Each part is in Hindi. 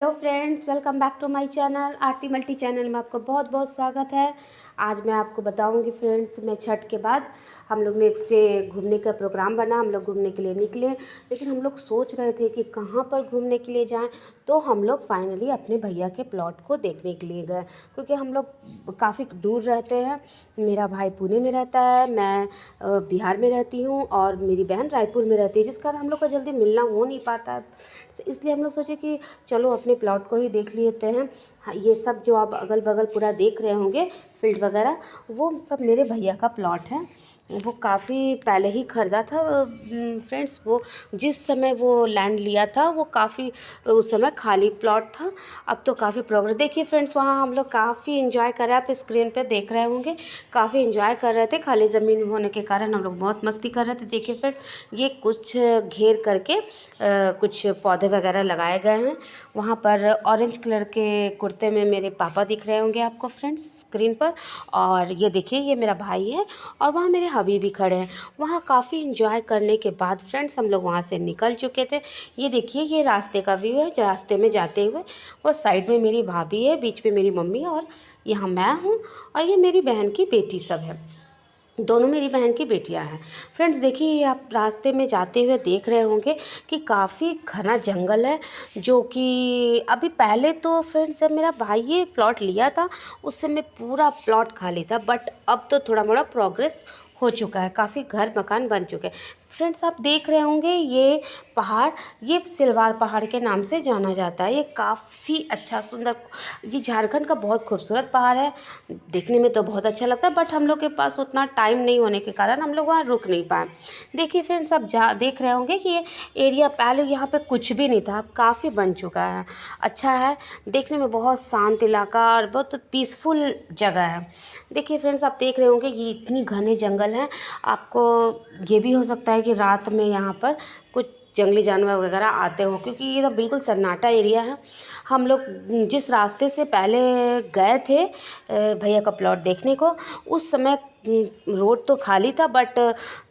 Hello friends, welcome back to my channel Aarti multi channel में आपका बहुत बहुत स्वागत है। आज मैं आपको बताऊंगी फ्रेंड्स, मैं छठ के बाद हम लोग नेक्स्ट डे घूमने का प्रोग्राम बना। हम लोग घूमने के लिए निकले, लेकिन हम लोग सोच रहे थे कि कहाँ पर घूमने के लिए जाएं। तो हम लोग फाइनली अपने भैया के प्लॉट को देखने के लिए गए, क्योंकि हम लोग काफ़ी दूर रहते हैं। मेरा भाई पुणे में रहता है, मैं बिहार में रहती हूँ और मेरी बहन रायपुर में रहती है, जिस कारण हम लोग का जल्दी मिलना हो नहीं पाता है। इसलिए हम लोग सोचे कि चलो अपने प्लॉट को ही देख लेते हैं। हाँ, ये सब जो आप अगल बगल पूरा देख रहे होंगे फील्ड वगैरह, वो सब मेरे भैया का प्लॉट है। वो काफ़ी पहले ही ख़रीदा था फ्रेंड्स। वो जिस समय वो लैंड लिया था वो काफ़ी उस समय खाली प्लॉट था। अब तो काफ़ी प्रोग्रेस देखिए फ्रेंड्स, वहाँ हम लोग काफ़ी एंजॉय कर रहे हैं। आप स्क्रीन पे देख रहे होंगे, काफ़ी एंजॉय कर रहे थे। खाली ज़मीन होने के कारण हम लोग बहुत मस्ती कर रहे थे। देखिए फ्रेंड्स, ये कुछ घेर करके कुछ पौधे वगैरह लगाए गए हैं। वहाँ पर ऑरेंज कलर के कुर्ते में मेरे पापा दिख रहे होंगे आपको फ्रेंड्स स्क्रीन पर। और ये देखिए, ये मेरा भाई है और वहाँ मेरे हबी भी खड़े हैं। वहाँ काफ़ी इंजॉय करने के बाद फ्रेंड्स हम लोग वहाँ से निकल चुके थे। ये देखिए, ये रास्ते का व्यू है। रास्ते में जाते हुए वो साइड में मेरी भाभी है, बीच में मेरी मम्मी और यहाँ मैं हूँ और ये मेरी बहन की बेटी सब है। दोनों मेरी बहन की बेटियां हैं। फ्रेंड्स देखिए, आप रास्ते में जाते हुए देख रहे होंगे कि काफ़ी घना जंगल है। जो कि अभी पहले तो फ्रेंड्स, जब मेरा भाई ये प्लॉट लिया था उस समय पूरा प्लॉट खाली था, बट अब तो थोड़ा मोड़ा प्रोग्रेस हो चुका है, काफ़ी घर मकान बन चुके हैं। फ्रेंड्स आप देख रहे होंगे ये पहाड़, ये सिलवार पहाड़ के नाम से जाना जाता है। ये काफ़ी अच्छा सुंदर, ये झारखंड का बहुत खूबसूरत पहाड़ है। देखने में तो बहुत अच्छा लगता है, बट हम लोग के पास उतना टाइम नहीं होने के कारण हम लोग वहाँ रुक नहीं पाए। देखिए फ्रेंड्स, आप देख रहे होंगे कि ये एरिया पहले यहाँ पे कुछ भी नहीं था, अब काफ़ी बन चुका है। अच्छा है, देखने में बहुत शांत इलाका और बहुत पीसफुल जगह है। देखिए फ्रेंड्स, आप देख रहे होंगे कि इतनी घने जंगल हैं। आपको ये भी हो सकता है कि रात में यहाँ पर कुछ जंगली जानवर वगैरह आते हो, क्योंकि ये तो बिल्कुल सन्नाटा एरिया है। हम लोग जिस रास्ते से पहले गए थे भैया का प्लॉट देखने को, उस समय रोड तो खाली था, बट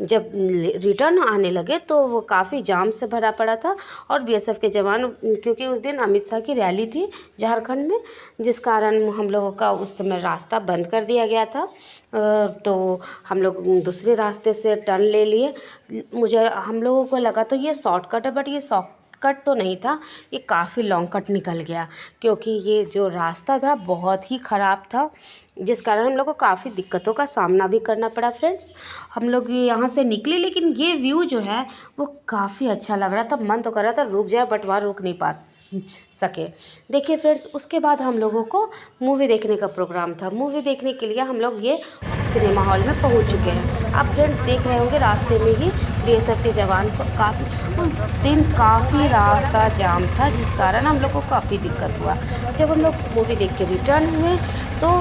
जब रिटर्न आने लगे तो वो काफ़ी जाम से भरा पड़ा था। और बीएसएफ के जवान, क्योंकि उस दिन अमित शाह की रैली थी झारखंड में, जिस कारण हम लोगों का उस समय रास्ता बंद कर दिया गया था। तो हम लोग दूसरे रास्ते से टर्न ले लिए। हम लोगों को लगा तो ये शॉर्टकट है, बट ये शॉर्टकट तो नहीं था, ये काफ़ी लॉन्ग कट निकल गया, क्योंकि ये जो रास्ता था बहुत ही ख़राब था, जिस कारण हम लोग को काफ़ी दिक्कतों का सामना भी करना पड़ा। फ्रेंड्स हम लोग यहाँ से निकले, लेकिन ये व्यू जो है वो काफ़ी अच्छा लग रहा था। मन तो कर रहा था रुक जाए, बट वहाँ रुक नहीं सके। देखिए फ्रेंड्स, उसके बाद हम लोगों को मूवी देखने का प्रोग्राम था। मूवी देखने के लिए हम लोग ये सिनेमा हॉल में पहुंच चुके हैं। आप फ्रेंड्स देख रहे होंगे रास्ते में ही बीएसएफ के जवान को उस दिन काफ़ी रास्ता जाम था, जिस कारण हम लोग को काफ़ी दिक्कत हुआ। जब हम लोग मूवी देख के रिटर्न हुए तो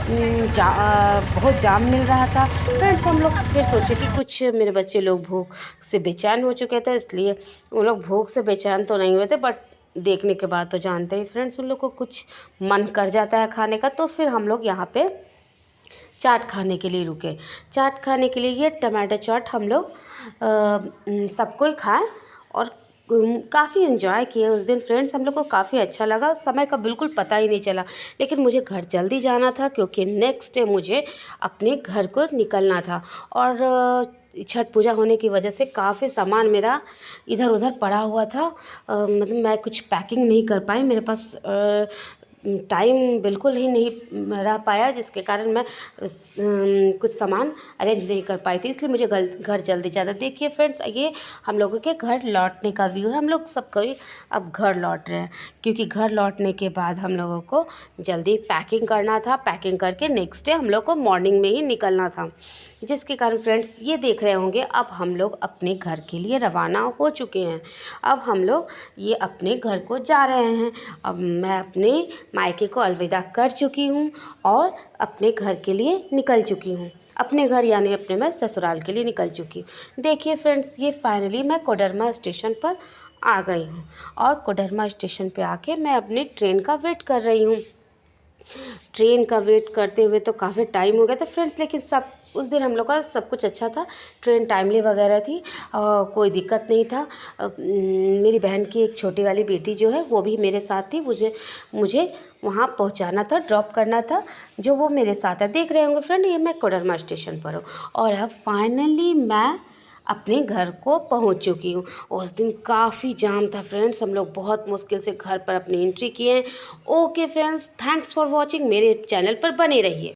बहुत जाम मिल रहा था। फ्रेंड्स हम लोग फिर सोचे कि कुछ मेरे बच्चे लोग भूख से बेचैन हो चुके थे, इसलिए वो लोग भूख से बेचैन तो नहीं हुए थे, बट देखने के बाद तो जानते ही फ्रेंड्स उन लोग को कुछ मन कर जाता है खाने का। तो फिर हम लोग यहाँ पे चाट खाने के लिए रुके। चाट खाने के लिए ये टमाटो चाट हम लोग सबको ही खाए और काफ़ी एंजॉय किए उस दिन। फ्रेंड्स हम लोग को काफ़ी अच्छा लगा, समय का बिल्कुल पता ही नहीं चला। लेकिन मुझे घर जल्दी जाना था, क्योंकि नेक्स्ट डे मुझे अपने घर को निकलना था। और छठ पूजा होने की वजह से काफ़ी सामान मेरा इधर उधर पड़ा हुआ था। मतलब मैं कुछ पैकिंग नहीं कर पाई, मेरे पास टाइम बिल्कुल ही नहीं रह पाया, जिसके कारण मैं कुछ सामान अरेंज नहीं कर पाई थी, इसलिए मुझे घर जल्दी जाना। देखिए फ्रेंड्स, ये हम लोगों के घर लौटने का व्यू है। हम लोग सब कोई अब घर लौट रहे हैं, क्योंकि घर लौटने के बाद हम लोगों को जल्दी पैकिंग करना था। पैकिंग करके नेक्स्ट डे हम लोग को मॉर्निंग में ही निकलना था, जिसके कारण फ्रेंड्स ये देख रहे होंगे अब हम लोग अपने घर के लिए रवाना हो चुके हैं। अब हम लोग ये अपने घर को जा रहे हैं। अब मैं अपने मायके को अलविदा कर चुकी हूँ और अपने घर के लिए निकल चुकी हूँ। अपने घर यानी अपने मैं ससुराल के लिए निकल चुकी हूँ। देखिए फ्रेंड्स, ये फाइनली मैं कोडरमा स्टेशन पर आ गई हूँ और कोडरमा स्टेशन पे आके मैं अपनी ट्रेन का वेट कर रही हूँ। ट्रेन का वेट करते हुए तो काफ़ी टाइम हो गया था फ्रेंड्स, लेकिन सब उस दिन हम लोग का सब कुछ अच्छा था, ट्रेन टाइमली वगैरह थी और कोई दिक्कत नहीं था। मेरी बहन की एक छोटी वाली बेटी जो है वो भी मेरे साथ थी, मुझे वहाँ पहुँचाना था, ड्रॉप करना था, जो वो मेरे साथ है। देख रहे होंगे फ्रेंड, ये मैं कोडरमा स्टेशन पर हूँ और अब फाइनली मैं अपने घर को पहुंच चुकी हूँ। उस दिन काफ़ी जाम था फ्रेंड्स, हम लोग बहुत मुश्किल से घर पर अपनी एंट्री किए हैं। Okay friends, thanks for watching, मेरे चैनल पर बने रहिए।